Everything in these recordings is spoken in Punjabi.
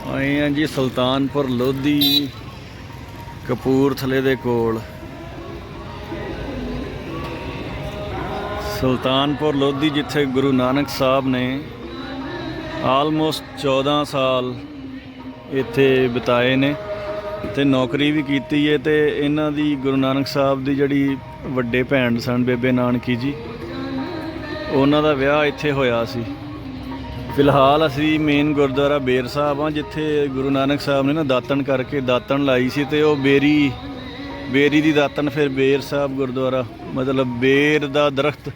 ਆਏ ਆ ਜੀ ਸੁਲਤਾਨਪੁਰ ਲੋਧੀ ਕਪੂਰਥਲੇ ਦੇ ਕੋਲ। ਸੁਲਤਾਨਪੁਰ ਲੋਧੀ ਜਿੱਥੇ ਗੁਰੂ ਨਾਨਕ ਸਾਹਿਬ ਨੇ ਆਲਮੋਸਟ 14 ਸਾਲ ਇੱਥੇ ਬਿਤਾਏ ਨੇ ਤੇ ਨੌਕਰੀ ਵੀ ਕੀਤੀ ਹੈ। ਤੇ ਇਹਨਾਂ ਦੀ ਗੁਰੂ ਨਾਨਕ ਸਾਹਿਬ ਦੀ ਜਿਹੜੀ ਵੱਡੇ ਭੈਣ ਸਨ ਬੇਬੇ ਨਾਨਕੀ ਜੀ, ਉਹਨਾਂ ਦਾ ਵਿਆਹ ਇੱਥੇ ਹੋਇਆ ਸੀ। ਫਿਲਹਾਲ ਅਸੀਂ ਮੇਨ ਗੁਰਦੁਆਰਾ ਬੇਰ ਸਾਹਿਬ ਹਾਂ, ਜਿੱਥੇ ਗੁਰੂ ਨਾਨਕ ਸਾਹਿਬ ਨੇ ਨਾ ਦਾਤਣ ਕਰਕੇ ਦਾਤਣ ਲਾਈ ਸੀ ਤੇ ਉਹ ਬੇਰੀ ਦੀ ਦਾਤਣ ਫਿਰ ਬੇਰ ਸਾਹਿਬ ਗੁਰਦੁਆਰਾ, ਮਤਲਬ ਬੇਰ ਦਾ ਦਰਖਤ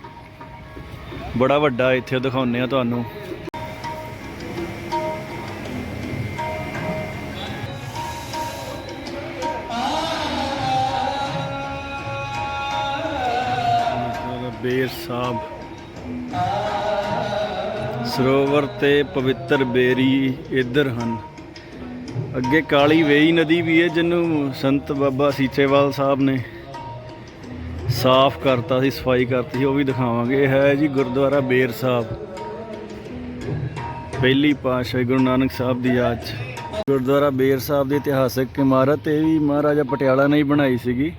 ਬੜਾ ਵੱਡਾ ਇੱਥੇ ਦਿਖਾਉਂਦੇ ਆ ਤੁਹਾਨੂੰ। ਬੇਰ ਸਾਹਿਬ ਸਰੋਵਰ ਤੇ ਪਵਿੱਤਰ ਬੇਰੀ ਇੱਧਰ ਹਨ। ਅੱਗੇ ਕਾਲੀ ਵੇਈ ਨਦੀ ਵੀ ਹੈ, ਜਿਹਨੂੰ ਸੰਤ ਬਾਬਾ ਸੀਚੇਵਾਲ ਸਾਹਿਬ ਨੇ ਸਾਫ਼ ਕਰਤਾ ਸੀ, ਸਫਾਈ ਕਰਤੀ ਸੀ, ਉਹ ਵੀ ਦਿਖਾਵਾਂਗੇ। ਇਹ ਹੈ ਜੀ ਗੁਰਦੁਆਰਾ ਬੇਰ ਸਾਹਿਬ, ਪਹਿਲੀ ਪਾਤਸ਼ਾਹੀ ਗੁਰੂ ਨਾਨਕ ਸਾਹਿਬ ਦੀ ਯਾਦ 'ਚ ਗੁਰਦੁਆਰਾ ਬੇਰ ਸਾਹਿਬ ਦੀ ਇਤਿਹਾਸਕ ਇਮਾਰਤ। ਇਹ ਵੀ ਮਹਾਰਾਜਾ ਪਟਿਆਲਾ ਨੇ ਹੀ ਬਣਾਈ ਸੀਗੀ,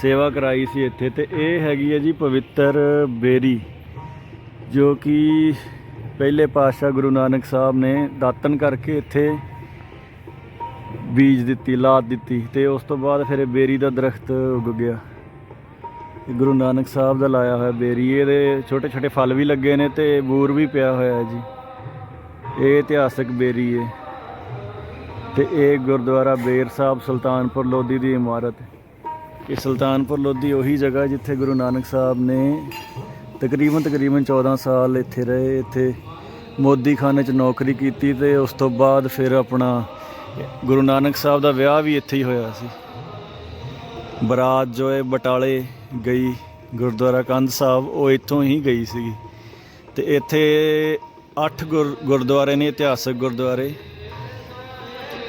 ਸੇਵਾ ਕਰਾਈ ਸੀ ਇੱਥੇ। ਤੇ ਇਹ ਹੈਗੀ ਹੈ ਜੀ ਪਵਿੱਤਰ ਬੇਰੀ, ਜੋ ਕਿ ਪਹਿਲੇ ਪਾਤਸ਼ਾਹ ਗੁਰੂ ਨਾਨਕ ਸਾਹਿਬ ਨੇ ਦਾਤਣ ਕਰਕੇ ਇੱਥੇ ਬੀਜ ਦਿੱਤੀ, ਲਾਦ ਦਿੱਤੀ ਤੇ ਉਸ ਤੋਂ ਬਾਅਦ ਫਿਰ ਇਹ ਬੇਰੀ ਦਾ ਦਰਖਤ ਉੱਗ ਗਿਆ। ਗੁਰੂ ਨਾਨਕ ਸਾਹਿਬ ਦਾ ਲਾਇਆ ਹੋਇਆ ਬੇਰੀ, ਇਹਦੇ ਛੋਟੇ ਛੋਟੇ ਫਲ ਵੀ ਲੱਗੇ ਨੇ ਤੇ ਬੂਰ ਵੀ ਪਿਆ ਹੋਇਆ ਹੈ ਜੀ। ਇਹ ਇਤਿਹਾਸਕ ਬੇਰੀ ਹੈ ਤੇ ਇਹ ਗੁਰਦੁਆਰਾ ਬੇਰ ਸਾਹਿਬ ਸੁਲਤਾਨਪੁਰ ਲੋਧੀ ਦੀ ਇਮਾਰਤ। ਇਹ ਸੁਲਤਾਨਪੁਰ ਲੋਧੀ ਉਹੀ ਜਗ੍ਹਾ ਜਿੱਥੇ ਗੁਰੂ ਨਾਨਕ ਸਾਹਿਬ ਨੇ ਤਕਰੀਬਨ 14 ਸਾਲ ਇੱਥੇ ਰਹੇ। ਇੱਥੇ ਮੋਦੀ ਖਾਨੇ 'ਚ ਨੌਕਰੀ ਕੀਤੀ ਤੇ ਉਸ ਤੋਂ ਬਾਅਦ ਫਿਰ ਆਪਣਾ ਗੁਰੂ ਨਾਨਕ ਸਾਹਿਬ ਦਾ ਵਿਆਹ ਵੀ ਇੱਥੇ ਹੀ ਹੋਇਆ ਸੀ। ਬਰਾਤ ਜੋ ਹੈ ਬਟਾਲੇ ਗਈ, ਗੁਰਦੁਆਰਾ ਕੰਧ ਸਾਹਿਬ ਉਹ ਇੱਥੋਂ ਹੀ ਗਈ ਸੀਗੀ। ਤੇ ਇੱਥੇ 8 ਗੁਰਦੁਆਰੇ ਨੇ, ਇਤਿਹਾਸਕ ਗੁਰਦੁਆਰੇ।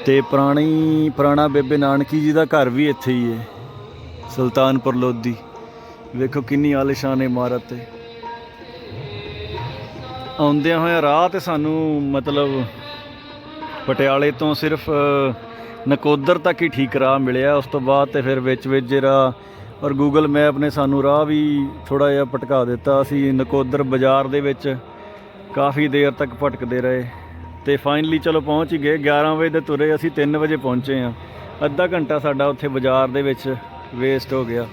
ਤੇ ਪੁਰਾਣਾ ਬੇਬੇ ਨਾਨਕੀ ਜੀ ਦਾ ਘਰ ਵੀ ਇੱਥੇ ਹੀ ਹੈ, ਸੁਲਤਾਨਪੁਰ ਲੋਧੀ। ਵੇਖੋ ਕਿੰਨੀ ਆਲੀਸ਼ਾਨ ਇਮਾਰਤ ਹੈ। ਆਉਂਦਿਆਂ ਹੋਇਆ ਰਾਹ ਤੇ ਸਾਨੂੰ ਮਤਲਬ ਪਟਿਆਲੇ ਤੋਂ ਸਿਰਫ ਨਕੋਦਰ ਤੱਕ ਹੀ ਠੀਕ ਰਾਹ ਮਿਲਿਆ। ਉਸ ਤੋਂ ਬਾਅਦ ਤੇ ਫਿਰ ਵਿੱਚ ਰਾਹ, ਔਰ ਗੂਗਲ ਮੈਪ ਨੇ ਸਾਨੂੰ ਰਾਹ ਵੀ ਥੋੜ੍ਹਾ ਜਿਹਾ ਭਟਕਾ ਦਿੱਤਾ। ਅਸੀਂ ਨਕੋਦਰ ਬਾਜ਼ਾਰ ਦੇ ਵਿੱਚ ਕਾਫੀ ਦੇਰ ਤੱਕ ਭਟਕਦੇ ਰਹੇ ਤੇ ਫਾਈਨਲੀ ਚਲੋ ਪਹੁੰਚ ਹੀ ਗਏ। 11 ਵਜੇ ਦੇ ਤੁਰੇ, ਅਸੀਂ 3 ਵਜੇ ਪਹੁੰਚੇ ਹਾਂ। ਅੱਧਾ ਘੰਟਾ ਸਾਡਾ ਉੱਥੇ ਬਾਜ਼ਾਰ ਦੇ ਵਿੱਚ ਵੇਸਟ ਹੋ ਗਿਆ।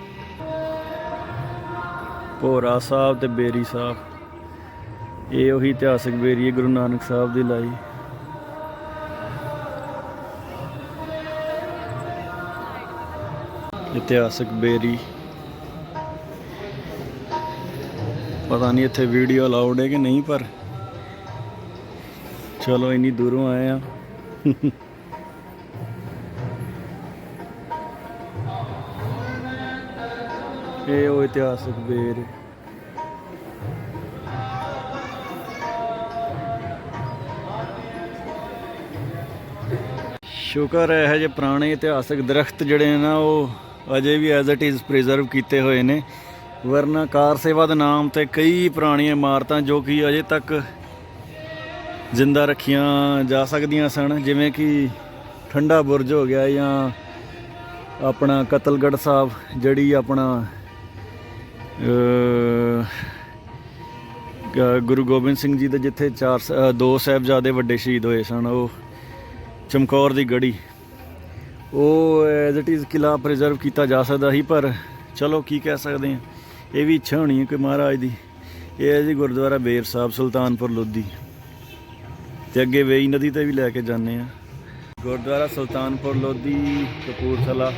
ਭੋਰਾ ਸਾਹਿਬ ਤੇ ਬੇਰੀ ਸਾਹਿਬ, ਇਹ ਉਹੀ ਇਤਿਹਾਸਕ ਬੇਰੀ ਹੈ ਗੁਰੂ ਨਾਨਕ ਸਾਹਿਬ ਦੀ ਲਾਈ। ਇਤਿਹਾਸਕ ਬੇਰੀ, ਪਤਾ ਨਹੀਂ ਇੱਥੇ ਵੀਡੀਓ ਅਲਾਉਡ ਹੈ ਕਿ ਨਹੀਂ, ਪਰ ਚਲੋ ਇੰਨੀ ਦੂਰੋਂ ਆਏ ਆ। ਇਹ ਉਹ ਇਤਿਹਾਸਕ ਬੇਰ। ਸ਼ੁਕਰ ਹੈ ਇਹੋ ਜਿਹੇ ਪੁਰਾਣੇ ਇਤਿਹਾਸਕ ਦਰਖਤ ਜਿਹੜੇ ਨੇ ਨਾ, ਉਹ ਅਜੇ ਵੀ ਐਜ਼ ਇਟ ਇਜ਼ ਪ੍ਰੀਜ਼ਰਵ ਕੀਤੇ ਹੋਏ ਨੇ। ਵਰਨਾ ਕਾਰ ਸੇਵਾ ਦੇ ਨਾਮ 'ਤੇ ਕਈ ਪੁਰਾਣੀਆਂ ਇਮਾਰਤਾਂ ਜੋ ਕਿ ਅਜੇ ਤੱਕ ਜ਼ਿੰਦਾ ਰੱਖੀਆਂ ਜਾ ਸਕਦੀਆਂ ਸਨ, ਜਿਵੇਂ ਕਿ ਠੰਡਾ ਬੁਰਜ ਹੋ ਗਿਆ, ਜਾਂ ਆਪਣਾ ਕਤਲਗੜ੍ਹ ਸਾਹਿਬ, ਜਿਹੜੀ ਆਪਣਾ ਗੁਰੂ ਗੋਬਿੰਦ ਸਿੰਘ ਜੀ ਦੇ ਜਿੱਥੇ 2 ਸਾਹਿਬਜ਼ਾਦੇ ਵੱਡੇ ਸ਼ਹੀਦ ਹੋਏ ਸਨ, ਉਹ ਚਮਕੌਰ ਦੀ ਗੜੀ, ਉਹ as it is Qila preserve ਕੀਤਾ ਜਾ ਸਕਦਾ ਸੀ। ਪਰ ਚਲੋ ਕੀ ਕਹਿ ਸਕਦੇ ਹਾਂ, ਇਹ ਵੀ ਇੱਛਾ ਹੋਣੀ ਹੈ ਕਿ ਮਹਾਰਾਜ ਦੀ। ਇਹ ਹੈ ਜੀ ਗੁਰਦੁਆਰਾ ਬੇਰ ਸਾਹਿਬ ਸੁਲਤਾਨਪੁਰ ਲੋਧੀ। ਤੇ ਅੱਗੇ ਵੇਈ ਨਦੀ 'ਤੇ ਵੀ ਲੈ ਕੇ ਜਾਂਦੇ ਹਾਂ। ਗੁਰਦੁਆਰਾ ਸੁਲਤਾਨਪੁਰ ਲੋਧੀ ਕਪੂਰਥਲਾ,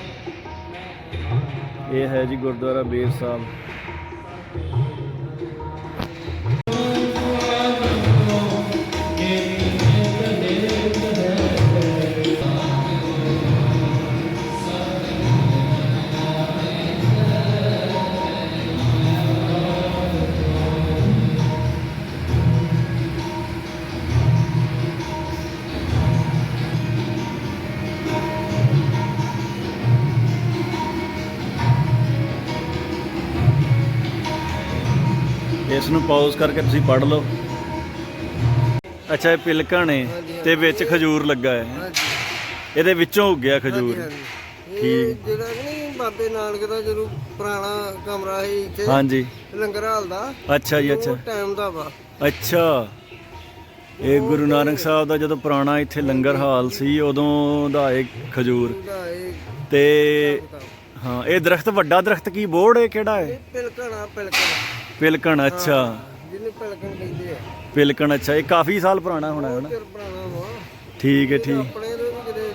ਇਹ ਹੈ ਜੀ ਗੁਰਦੁਆਰਾ ਬੇਰ ਸਾਹਿਬ। ਇਸ ਨੂੰ ਪੌਜ਼ ਕਰਕੇ ਤੁਸੀਂ ਪੜ੍ਹ ਲਓ। ਅੱਛਾ ਇਹ ਪਿਲਕਣ ਹੈ ਹਾਂਜੀ, ਤੇ ਵਿੱਚ ਖਜੂਰ ਲੱਗਾ ਹੈ। ਹਾਂਜੀ ਇਹਦੇ ਵਿੱਚੋਂ ਉੱਗਿਆ ਖਜੂਰ। ਹਾਂਜੀ। ਇਹ ਜਿਹੜਾ ਕਿ ਨਹੀਂ ਬਾਬੇ ਨਾਨਕ ਦਾ ਜਦੋਂ ਪੁਰਾਣਾ ਕਮਰਾ ਸੀ ਇੱਥੇ ਹਾਂਜੀ ਲੰਗਰ ਹਾਲ ਦਾ, ਅੱਛਾ ਜੀ ਅੱਛਾ ਟਾਈਮ ਦਾ ਵਾ। ਅੱਛਾ ਇਹ ਗੁਰੂ ਨਾਨਕ ਸਾਹਿਬ ਦਾ ਜਦੋਂ ਪੁਰਾਣਾ ਇੱਥੇ ਲੰਗਰ ਹਾਲ ਸੀ ਉਦੋਂ ਦਾ ਇਹ ਖਜੂਰ। ਉਹਦਾ ਇਹ ਤੇ ਹਾਂ ਇਹ ਦਰਖਤ ਵੱਡਾ ਦਰਖਤ ਕੀ ਬੋੜ ਹੈ ਕਿਹੜਾ ਹੈ? ਪਿਲਕਣਾ ਪਿਲਕਣ ਅੱਛਾ ਜਿਹਨੂੰ ਪਿਲਕਣ ਕਹਿੰਦੇ ਆ। ਪਿਲਕਣ ਅੱਛਾ ਇਹ ਕਾਫੀ ਸਾਲ ਪੁਰਾਣਾ ਹੋਣਾ ਹੈ ਨਾ। ਚਿਰ ਪੁਰਾਣਾ ਵਾ ਠੀਕ ਹੈ ਠੀਕ। ਆਪਣੇ ਤੋਂ ਵੀ ਕਿਤੇ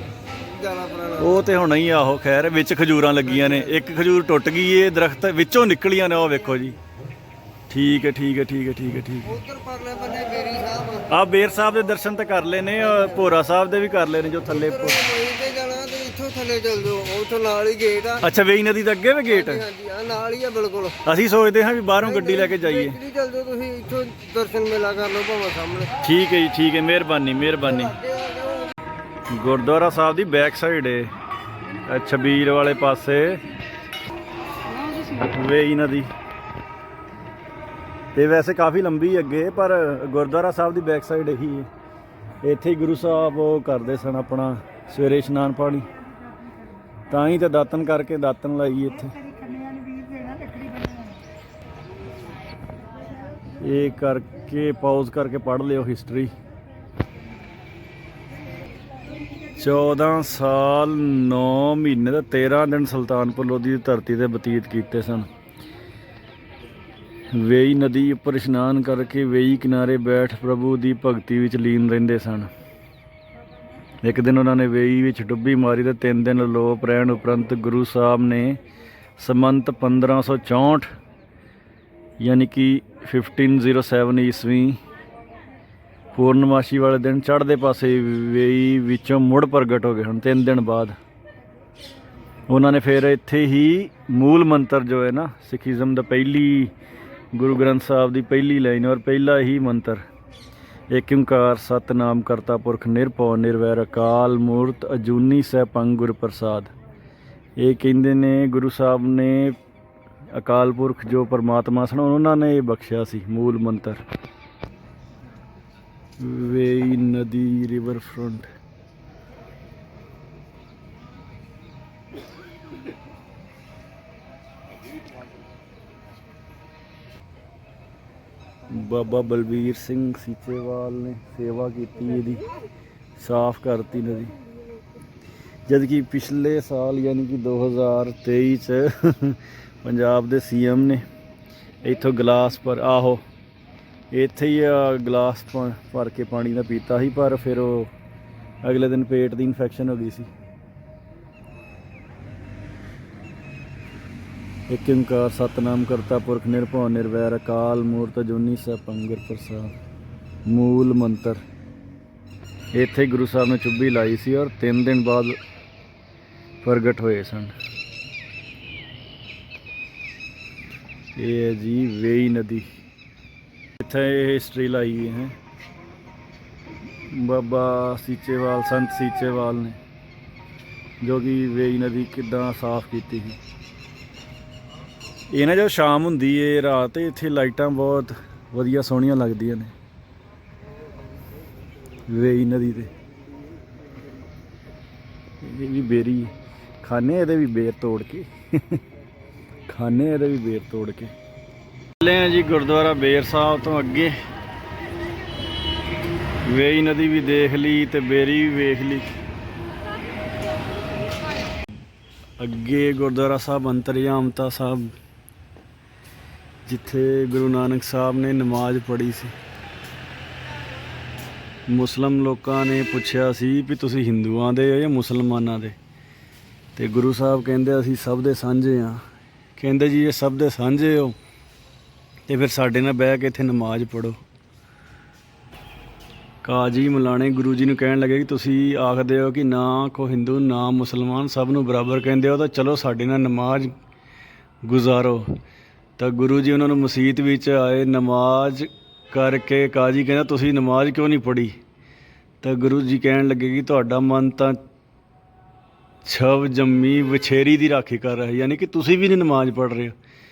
ਜ਼ਿਆਦਾ ਪੁਰਾਣਾ। ਉਹ ਤੇ ਹੁਣ ਹੀ ਆਹੋ ਖੈਰ ਵਿੱਚ ਖਜੂਰਾਂ ਲੱਗੀਆਂ ਨੇ। ਇੱਕ ਖਜੂਰ ਟੁੱਟ ਗਈ ਇਹ ਦਰਖਤ ਵਿੱਚੋਂ ਨਿਕਲੀਆਂ ਨੇ ਉਹ ਵੇਖੋ ਜੀ। ਠੀਕ ਹੈ ਠੀਕ ਹੈ ਠੀਕ ਹੈ ਠੀਕ ਹੈ ਠੀਕ ਹੈ। ਉੱਧਰ ਪਰਲੇ ਬੰਨੇ ਬੇਰੀ ਸਾਹਿਬ ਆ ਬੇਰ ਸਾਹਿਬ ਦੇ ਦਰਸ਼ਨ ਤਾਂ ਕਰ ਲਏ ਨੇ ਔਰ ਭੋਰਾ ਸਾਹਿਬ ਦੇ ਵੀ ਕਰ ਲਏ ਨੇ ਜੋ ਥੱਲੇ ਮੋਈ ਤੇ ਜਾਣਾ ਤੇ ਇੱਥੋਂ ਥੱਲੇ ਚੱਲ ਜਾਓ, ਉੱਥੋਂ ਨਾਲ ਹੀ ਗੇਟ ਆ। ਅੱਛਾ ਵੇਈ ਨਦੀ ਦੇ ਅੱਗੇ ਵੀ ਗੇਟ। ਹਾਂਜੀ ਆ ਨਾਲ ਹੀ ਆ ਬਿਲਕੁਲ। ਅਸੀਂ ਸੋਚਦੇ ਹਾਂ ਵੀ ਬਾਹਰੋਂ ਗੱਡੀ ਲੈ ਕੇ ਜਾਈਏ। ਇੱਧਰ ਚੱਲ ਜਾਓ ਤੁਸੀਂ, ਇੱਥੋਂ ਦਰਸ਼ਨ ਮੇਲਾ ਕਰ ਲਓ ਭਾਵੇਂ ਸਾਹਮਣੇ। ਠੀਕ ਹੈ ਜੀ ਠੀਕ ਹੈ ਮਿਹਰਬਾਨੀ ਮਿਹਰਬਾਨੀ। ਗੁਰਦੁਆਰਾ ਸਾਹਿਬ ਦੀ ਬੈਕ ਸਾਈਡ ਏ ਛਬੀਲ ਵਾਲੇ ਪਾਸੇ ਵੇਈ ਨਦੀ। ਇਹ ਵੈਸੇ ਕਾਫੀ ਲੰਬੀ ਅੱਗੇ ਪਰ ਗੁਰਦੁਆਰਾ ਸਾਹਿਬ ਦੀ ਬੈਕ ਸਾਈਡ ਇਹੀ ਹੈ। ਇੱਥੇ ਹੀ ਗੁਰੂ ਸਾਹਿਬ ਉਹ ਕਰਦੇ ਸਨ ਆਪਣਾ ਸਵੇਰੇ ਇਸ਼ਨਾਨ ਪਾਣੀ, ਤਾਂ ਹੀ ਤਾਂ ਦਾਤਨ ਕਰਕੇ ਦਾਤਨ ਲਾਈ ਇੱਥੇ। ਇਹ ਕਰਕੇ ਪੌਜ਼ ਕਰਕੇ ਪੜ੍ਹ ਲਿਓ ਹਿਸਟਰੀ। 14 ਸਾਲ 9 ਮਹੀਨੇ ਦਾ 13 ਦਿਨ ਸੁਲਤਾਨਪੁਰ ਲੋਧੀ ਦੀ ਧਰਤੀ ਤੇ ਬਤੀਤ ਕੀਤੇ ਸਨ। ਵੇਈ ਨਦੀ ਉੱਪਰ ਇਸ਼ਨਾਨ ਕਰਕੇ ਵੇਈ ਕਿਨਾਰੇ ਬੈਠ ਪ੍ਰਭੂ ਦੀ ਭਗਤੀ ਵਿੱਚ ਲੀਨ ਰਹਿੰਦੇ ਸਨ। ਇੱਕ ਦਿਨ ਉਹਨਾਂ ਨੇ ਵੇਈ ਵਿੱਚ ਡੁੱਬੀ ਮਾਰੀ ਤੇ 3 ਦਿਨ ਅਲੋਪ ਰਹਿਣ ਉਪਰੰਤ ਗੁਰੂ ਸਾਹਿਬ ਨੇ ਸਮੰਤ 1564 ਯਾਨੀ ਕਿ 1507 ਈਸਵੀ ਪੂਰਨਮਾਸ਼ੀ ਵਾਲੇ ਦਿਨ ਚੜ੍ਹਦੇ ਪਾਸੇ ਵੇਈ ਵਿੱਚੋਂ ਮੁੜ ਪ੍ਰਗਟ ਹੋ ਗਏ ਹਨ। 3 ਦਿਨ ਬਾਅਦ ਉਹਨਾਂ ਨੇ ਫਿਰ ਇੱਥੇ ਹੀ ਮੂਲ ਮੰਤਰ ਜੋ ਹੈ ਨਾ ਸਿੱਖੀਜ਼ਮ ਦਾ ਪਹਿਲੀ ਗੁਰੂ ਗ੍ਰੰਥ ਸਾਹਿਬ ਦੀ ਪਹਿਲੀ ਲਾਈਨ ਔਰ ਪਹਿਲਾ ਹੀ ਮੰਤਰ ਏਕ ਓਂਕਾਰ ਸਤਿਨਾਮ ਕਰਤਾ ਪੁਰਖ ਨਿਰਭਉ ਨਿਰਵੈਰ ਅਕਾਲ ਮੂਰਤ ਅਜੂਨੀ ਸੈਭੰ ਗੁਰ ਪ੍ਰਸਾਦ। ਇਹ ਕਹਿੰਦੇ ਨੇ ਗੁਰੂ ਸਾਹਿਬ ਨੇ ਅਕਾਲ ਪੁਰਖ ਜੋ ਪਰਮਾਤਮਾ ਸਨ ਉਹਨਾਂ ਨੇ ਇਹ ਬਖਸ਼ਿਆ ਸੀ ਮੂਲ ਮੰਤਰ। ਵੇਈ ਨਦੀ ਰਿਵਰ ਫਰੰਟ। ਬਾਬਾ ਬਲਬੀਰ ਸਿੰਘ ਸੀਚੇਵਾਲ ਨੇ ਸੇਵਾ ਕੀਤੀ ਇਹਦੀ, ਸਾਫ਼ ਕਰਤੀ ਨਦੀ। ਜਦ ਕਿ ਪਿਛਲੇ ਸਾਲ ਯਾਨੀ ਕਿ 2023 ਚ ਪੰਜਾਬ ਦੇ ਸੀਐਮ ਨੇ ਇੱਥੋਂ ਗਲਾਸ ਪਰ ਆਹੋ ਇੱਥੇ ਹੀ ਗਲਾਸ ਭਰ ਕੇ ਪਾਣੀ ਦਾ ਪੀਤਾ ਸੀ, ਪਰ ਫਿਰ ਉਹ ਅਗਲੇ ਦਿਨ ਪੇਟ ਦੀ ਇਨਫੈਕਸ਼ਨ ਹੋ ਗਈ ਸੀ। ਏਕ ਓਂਕਾਰ ਸਤਿਨਾਮ ਕਰਤਾ ਪੁਰਖ ਨਿਰਭਉ ਨਿਰਵੈਰ ਅਕਾਲ ਮੂਰਤ ਅਜੂਨੀ ਸੈਭੰ ਗੁਰ ਪ੍ਰਸਾਦ ਮੂਲ ਮੰਤਰ। ਇੱਥੇ ਗੁਰੂ ਸਾਹਿਬ ਨੇ ਚੁੱਭੀ ਲਾਈ ਸੀ ਔਰ 3 ਦਿਨ ਬਾਅਦ ਪ੍ਰਗਟ ਹੋਏ ਸਨ। ਇਹ ਹੈ ਜੀ ਵੇਈ ਨਦੀ। ਇੱਥੇ ਹਿਸਟਰੀ ਲਾਈ ਹੈ ਬਾਬਾ ਸੀਚੇਵਾਲ ਸੰਤ ਸੀਚੇਵਾਲ ਨੇ, ਜੋ ਕਿ ਵੇਈ ਨਦੀ ਕਿੱਦਾਂ ਸਾਫ਼ ਕੀਤੀ ਸੀ। ਇਹ ਨਾ ਜਦੋਂ ਸ਼ਾਮ ਹੁੰਦੀ ਏ ਰਾਤ ਇੱਥੇ ਲਾਈਟਾਂ ਬਹੁਤ ਵਧੀਆ ਸੋਹਣੀਆਂ ਲੱਗਦੀਆਂ ਨੇ ਵੇਈ ਨਦੀ ਤੇ। ਇਹ ਵੀ ਬੇਰੀ ਖਾਣੇ ਇਹਦੇ ਵੀ ਬੇਰ ਤੋੜ ਕੇ ਖਾਣੇ ਇਹਦੇ ਵੀ ਬੇਰ ਤੋੜ ਕੇ। ਚੱਲੇ ਆ ਜੀ ਗੁਰਦੁਆਰਾ ਬੇਰ ਸਾਹਿਬ ਤੋਂ ਅੱਗੇ। ਵੇਈ ਨਦੀ ਵੀ ਦੇਖ ਲਈ ਤੇ ਬੇਰੀ ਵੀ ਵੇਖ ਲਈ। ਅੱਗੇ ਗੁਰਦੁਆਰਾ ਸਾਹਿਬ ਅੰਤਰਯਾਮਤਾ ਸਾਹਿਬ ਜਿੱਥੇ ਗੁਰੂ ਨਾਨਕ ਸਾਹਿਬ ਨੇ ਨਮਾਜ਼ ਪੜ੍ਹੀ ਸੀ। ਮੁਸਲਿਮ ਲੋਕਾਂ ਨੇ ਪੁੱਛਿਆ ਸੀ ਵੀ ਤੁਸੀਂ ਹਿੰਦੂਆਂ ਦੇ ਹੋ ਜਾਂ ਮੁਸਲਮਾਨਾਂ ਦੇ, ਤੇ ਗੁਰੂ ਸਾਹਿਬ ਕਹਿੰਦੇ ਅਸੀਂ ਸਭ ਦੇ ਸਾਂਝੇ ਹਾਂ। ਕਹਿੰਦੇ ਜੀ ਇਹ ਸਭ ਦੇ ਸਾਂਝੇ ਹੋ ਤੇ ਫਿਰ ਸਾਡੇ ਨਾਲ ਬਹਿ ਕੇ ਇੱਥੇ ਨਮਾਜ਼ ਪੜ੍ਹੋ। ਕਾਜੀ ਮਲਾਣੇ ਗੁਰੂ ਜੀ ਨੂੰ ਕਹਿਣ ਲੱਗੇ ਕਿ ਤੁਸੀਂ ਆਖਦੇ ਹੋ ਕਿ ਨਾ ਕੋ ਹਿੰਦੂ ਨਾ ਮੁਸਲਮਾਨ, ਸਭ ਨੂੰ ਬਰਾਬਰ ਕਹਿੰਦੇ ਹੋ, ਤਾਂ ਚਲੋ ਸਾਡੇ ਨਾਲ ਨਮਾਜ਼ ਗੁਜ਼ਾਰੋ। ਤਾਂ ਗੁਰੂ ਜੀ ਉਹਨਾਂ ਨੂੰ ਮਸੀਤ ਵਿੱਚ ਆਏ, ਨਮਾਜ਼ ਕਰਕੇ ਕਾਜੀ ਕਹਿੰਦਾ ਤੁਸੀਂ ਨਮਾਜ਼ ਕਿਉਂ ਨਹੀਂ ਪੜ੍ਹੀ? ਤਾਂ ਗੁਰੂ ਜੀ ਕਹਿਣ ਲੱਗੇ ਕਿ ਤੁਹਾਡਾ ਮਨ ਤਾਂ ਛਵ ਜੰਮੀ ਵਛੇਰੀ ਦੀ ਰਾਖੀ ਕਰ ਰਿਹਾ, ਯਾਨੀ ਕਿ ਤੁਸੀਂ ਵੀ ਨਹੀਂ ਨਮਾਜ਼ ਪੜ੍ਹ ਰਹੇ ਹੋ।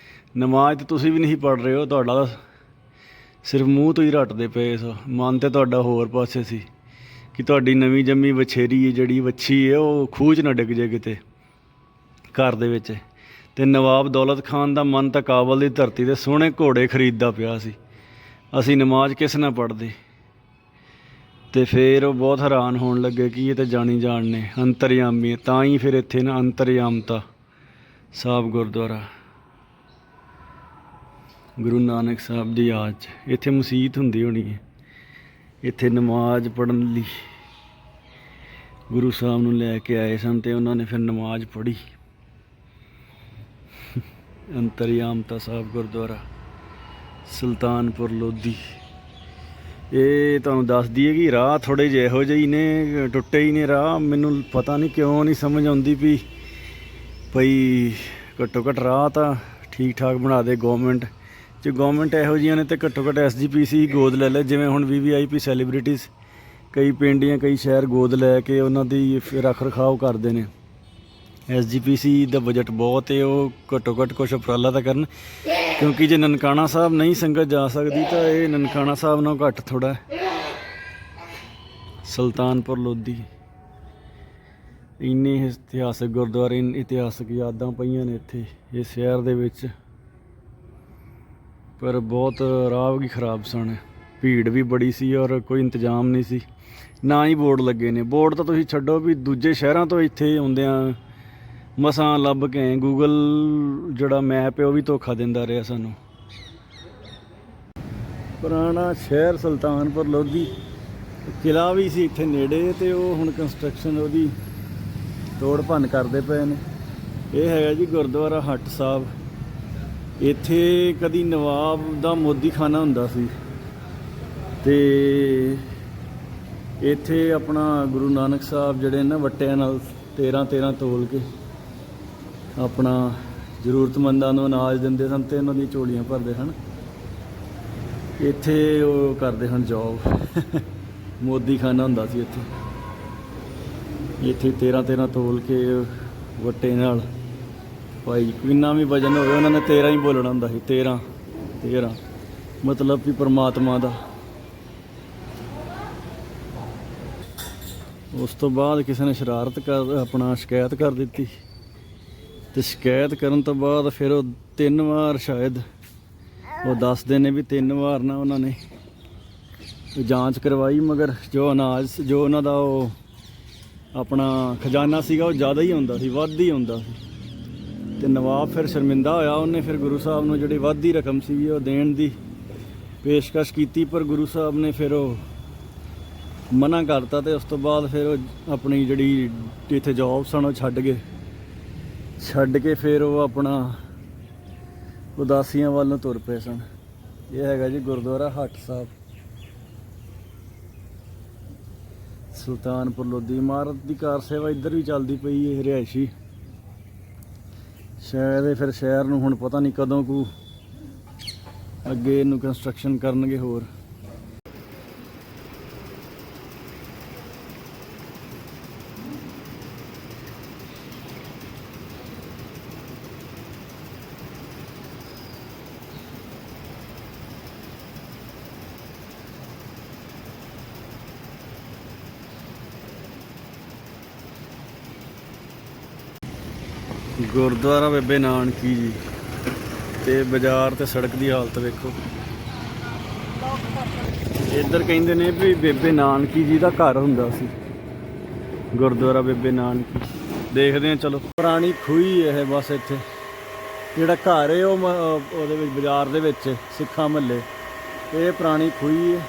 ਨਮਾਜ਼ ਤਾਂ ਤੁਸੀਂ ਵੀ ਨਹੀਂ ਪੜ੍ਹ ਰਹੇ ਹੋ, ਤੁਹਾਡਾ ਸਿਰਫ ਮੂੰਹ ਤੋਂ ਹੀ ਰੱਟਦੇ ਪਏ ਸੋ, ਮਨ ਤੇ ਤੁਹਾਡਾ ਹੋਰ ਪਾਸੇ ਸੀ ਕਿ ਤੁਹਾਡੀ ਨਵੀਂ ਜੰਮੀ ਵਛੇਰੀ ਜਿਹੜੀ ਵੱਛੀ ਹੈ ਉਹ ਖੂਹ 'ਚ ਨਾ ਡਿੱਗ ਜੇ ਕਿਤੇ ਘਰ ਦੇ ਵਿੱਚ। ਤੇ ਨਵਾਬ ਦੌਲਤ ਖਾਨ ਦਾ ਮਨ ਤਾਂ ਕਾਬਲ ਦੀ ਧਰਤੀ 'ਤੇ ਸੋਹਣੇ ਘੋੜੇ ਖਰੀਦਦਾ ਪਿਆ ਸੀ। ਅਸੀਂ ਨਮਾਜ਼ ਕਿਸ ਨਾਲ ਪੜ੍ਹਦੇ। ਤੇ ਫਿਰ ਉਹ ਬਹੁਤ ਹੈਰਾਨ ਹੋਣ ਲੱਗੇ ਕਿ ਇਹ ਤਾਂ ਜਾਣੀ ਜਾਣ ਨੇ ਅੰਤਰਯਾਮੀ। ਤਾਂ ਹੀ ਫਿਰ ਇੱਥੇ ਨਾ ਅੰਤਰਯਾਮਤਾ ਸਾਹਿਬ ਗੁਰਦੁਆਰਾ ਗੁਰੂ ਨਾਨਕ ਸਾਹਿਬ ਦੀ ਯਾਦ 'ਚ ਇੱਥੇ ਮਸੀਤ ਹੁੰਦੀ ਹੋਣੀ ਹੈ। ਇੱਥੇ ਨਮਾਜ਼ ਪੜ੍ਹਨ ਲਈ ਗੁਰੂ ਸਾਹਿਬ ਨੂੰ ਲੈ ਕੇ ਆਏ ਸਨ ਤੇ ਉਹਨਾਂ ਨੇ ਫਿਰ ਨਮਾਜ਼ ਪੜ੍ਹੀ। ਅੰਤਰਯਾਮਤਾ ਸਾਹਿਬ ਗੁਰਦੁਆਰਾ ਸੁਲਤਾਨਪੁਰ ਲੋਧੀ। ਇਹ ਤੁਹਾਨੂੰ ਦੱਸ ਦਈਏ ਕਿ ਰਾਹ ਥੋੜ੍ਹੇ ਜਿਹੇ ਇਹੋ ਜਿਹੇ ਹੀ ਨੇ, ਟੁੱਟੇ ਹੀ ਨੇ ਰਾਹ। ਮੈਨੂੰ ਪਤਾ ਨਹੀਂ ਕਿਉਂ ਨਹੀਂ ਸਮਝ ਆਉਂਦੀ ਵੀ ਭਈ ਘੱਟੋ ਘੱਟ ਰਾਹ ਤਾਂ ਠੀਕ ਠਾਕ ਬਣਾ ਦੇ ਗੌਰਮੈਂਟ। ਜੇ ਗੌਰਮੈਂਟ ਇਹੋ ਜਿਹੀਆਂ ਨੇ ਤਾਂ ਘੱਟੋ ਘੱਟ SGPC ਗੋਦ ਲੈ ਲੈ। ਜਿਵੇਂ ਹੁਣ VVIP ਸੈਲੀਬ੍ਰਿਟੀਜ਼ ਕਈ ਪਿੰਡ ਜਾਂ ਕਈ ਸ਼ਹਿਰ ਗੋਦ ਲੈ ਕੇ ਉਹਨਾਂ ਦੀ ਰੱਖ ਰਖਾਓ ਕਰਦੇ ਨੇ। SGPC ਦਾ ਬਜਟ ਬਹੁਤ ਹੈ, ਉਹ ਘੱਟੋ ਘੱਟ ਕੁਛ ਉਪਰਾਲਾ ਤਾਂ ਕਰਨ। ਕਿਉਂਕਿ ਜੇ ਨਨਕਾਣਾ ਸਾਹਿਬ ਨਹੀਂ ਸੰਗਤ ਜਾ ਸਕਦੀ ਤਾਂ ਇਹ ਨਨਕਾਣਾ ਸਾਹਿਬ ਨਾਲੋਂ ਘੱਟ ਥੋੜ੍ਹਾ। ਸੁਲਤਾਨਪੁਰ ਲੋਧੀ ਇੰਨੇ ਇਤਿਹਾਸਕ ਗੁਰਦੁਆਰੇ, ਇਤਿਹਾਸਕ ਯਾਦਾਂ ਪਈਆਂ ਨੇ ਇੱਥੇ ਇਸ ਸ਼ਹਿਰ ਦੇ ਵਿੱਚ। ਪਰ ਬਹੁਤ ਰਾਹ ਵੀ ਖਰਾਬ ਸਨ, ਭੀੜ ਵੀ ਬੜੀ ਸੀ ਔਰ ਕੋਈ ਇੰਤਜ਼ਾਮ ਨਹੀਂ ਸੀ, ਨਾ ਹੀ ਬੋਰਡ ਲੱਗੇ ਨੇ। ਬੋਰਡ ਤਾਂ ਤੁਸੀਂ ਛੱਡੋ, ਵੀ ਦੂਜੇ ਸ਼ਹਿਰਾਂ ਤੋਂ ਇੱਥੇ ਆਉਂਦਿਆਂ ਮਸਾਂ ਲੱਭ ਕੇ ਆਏ। ਗੂਗਲ ਜਿਹੜਾ ਮੈਪ ਹੈ ਉਹ ਵੀ ਧੋਖਾ ਦਿੰਦਾ ਰਿਹਾ ਸਾਨੂੰ। ਪੁਰਾਣਾ ਸ਼ਹਿਰ ਸੁਲਤਾਨਪੁਰ ਲੋਧੀ, ਕਿਲ੍ਹਾ ਵੀ ਸੀ ਇੱਥੇ ਨੇੜੇ ਤੇ ਉਹ ਹੁਣ ਕੰਸਟਰਕਸ਼ਨ ਉਹਦੀ ਤੋੜ ਭੰਨ ਕਰਦੇ ਪਏ ਨੇ। ਇਹ ਹੈਗਾ ਜੀ ਗੁਰਦੁਆਰਾ ਹੱਟ ਸਾਹਿਬ। ਇੱਥੇ ਕਦੀ ਨਵਾਬ ਦਾ ਮੋਦੀ ਖਾਨਾ ਹੁੰਦਾ ਸੀ ਤੇ ਇੱਥੇ ਆਪਣਾ ਗੁਰੂ ਨਾਨਕ ਸਾਹਿਬ ਜਿਹੜੇ ਨਾ ਵੱਟਿਆਂ ਨਾਲ 13 ਤੋਲ ਕੇ ਆਪਣਾ ਜ਼ਰੂਰਤਮੰਦਾਂ ਨੂੰ ਅਨਾਜ ਦਿੰਦੇ ਸਨ ਤੇ ਉਹਨਾਂ ਦੀਆਂ ਝੋਲੀਆਂ ਭਰਦੇ ਸਨ। ਇੱਥੇ ਉਹ ਕਰਦੇ ਹਨ ਜੋਬ। ਮੋਦੀ ਖਾਨਾ ਹੁੰਦਾ ਸੀ ਇੱਥੇ। ਇੱਥੇ 13 ਤੋਲ ਕੇ ਵੱਟੇ ਨਾਲ ਭਾਈ ਕਿੰਨਾ ਵੀ ਵਜਨ ਹੋਵੇ ਉਹਨਾਂ ਨੇ 13 ਹੀ ਬੋਲਣਾ ਹੁੰਦਾ ਸੀ। 13 ਮਤਲਬ ਵੀ ਪਰਮਾਤਮਾ ਦਾ। ਉਸ ਤੋਂ ਬਾਅਦ ਕਿਸੇ ਨੇ ਸ਼ਰਾਰਤ ਕਰ ਆਪਣਾ ਸ਼ਿਕਾਇਤ ਕਰ ਦਿੱਤੀ ਤੇ ਸ਼ਿਕਾਇਤ ਕਰਨ ਤੋਂ ਬਾਅਦ ਫਿਰ ਉਹ 3 ਵਾਰ ਸ਼ਾਇਦ ਉਹ ਦੱਸਦੇ ਨੇ ਵੀ 3 ਵਾਰ ਨਾ ਉਹਨਾਂ ਨੇ ਜਾਂਚ ਕਰਵਾਈ, ਮਗਰ ਜੋ ਅਨਾਜ ਜੋ ਉਹਨਾਂ ਦਾ ਉਹ ਆਪਣਾ ਖਜ਼ਾਨਾ ਸੀਗਾ ਉਹ ਜ਼ਿਆਦਾ ਹੀ ਹੁੰਦਾ ਸੀ, ਵੱਧ ਹੀ ਹੁੰਦਾ ਸੀ। ਤੇ ਨਵਾਬ ਫਿਰ ਸ਼ਰਮਿੰਦਾ ਹੋਇਆ। ਉਹਨੇ ਫਿਰ ਗੁਰੂ ਸਾਹਿਬ ਨੂੰ ਜਿਹੜੀ ਵੱਧਦੀ ਰਕਮ ਸੀ ਉਹ ਦੇਣ ਦੀ ਪੇਸ਼ਕਸ਼ ਕੀਤੀ, ਪਰ ਗੁਰੂ ਸਾਹਿਬ ਨੇ ਫਿਰ ਉਹ ਮਨਾ ਕਰਤਾ। ਤੇ ਉਸ ਤੋਂ ਬਾਅਦ ਫਿਰ ਉਹ ਆਪਣੀ ਜਿਹੜੀ ਇੱਥੇ ਜੋਬ ਸਨ ਉਹ ਛੱਡ ਕੇ ਫਿਰ ਉਹ ਆਪਣਾ ਉਦਾਸੀਆਂ ਵੱਲ ਨੂੰ ਤੁਰ ਪਏ ਸਨ। ਇਹ ਹੈਗਾ ਜੀ ਗੁਰਦੁਆਰਾ ਹੱਟ ਸਾਹਿਬ ਸੁਲਤਾਨਪੁਰ ਲੋਧੀ। ਇਮਾਰਤ ਦੀ ਕਾਰ ਸੇਵਾ ਇੱਧਰ ਵੀ ਚੱਲਦੀ ਪਈ ਹੈ, ਰਿਹਾਇਸ਼ੀ ਸ਼ਾਇਦ। ਇਹ ਫਿਰ ਸ਼ਹਿਰ ਨੂੰ ਹੁਣ ਪਤਾ ਨਹੀਂ ਕਦੋਂ ਕੁ ਅੱਗੇ ਇਹਨੂੰ ਕੰਸਟਰਕਸ਼ਨ ਕਰਨਗੇ ਹੋਰ। ਗੁਰਦੁਆਰਾ ਬੇਬੇ ਨਾਨਕੀ ਜੀ ਤੇ ਬਾਜ਼ਾਰ ਤੇ ਸੜਕ ਦੀ ਹਾਲਤ ਵੇਖੋ। ਇੱਧਰ ਕਹਿੰਦੇ ਨੇ ਵੀ ਬੇਬੇ ਨਾਨਕੀ ਜੀ ਦਾ ਘਰ ਹੁੰਦਾ ਸੀ ਗੁਰਦੁਆਰਾ ਬੇਬੇ ਨਾਨਕੀ। ਦੇਖਦੇ ਹਾਂ ਚਲੋ। ਪੁਰਾਣੀ ਖੂਹੀ ਇਹ ਬਸ ਇੱਥੇ ਜਿਹੜਾ ਘਰ ਹੈ ਉਹ ਉਹਦੇ ਵਿੱਚ ਬਾਜ਼ਾਰ ਦੇ ਵਿੱਚ ਸਿੱਖਾਂ ਮਹੱਲੇ ਇਹ ਪੁਰਾਣੀ ਖੂਹੀ ਹੈ।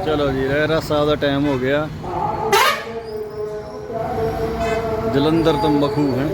ਚਲੋ ਜੀ ਰਹਿਰਾਸ ਸਾਹਿਬ ਦਾ ਟਾਈਮ ਹੋ ਗਿਆ। ਜਲੰਧਰ ਤੋਂ ਮਖੂ ਹੈ।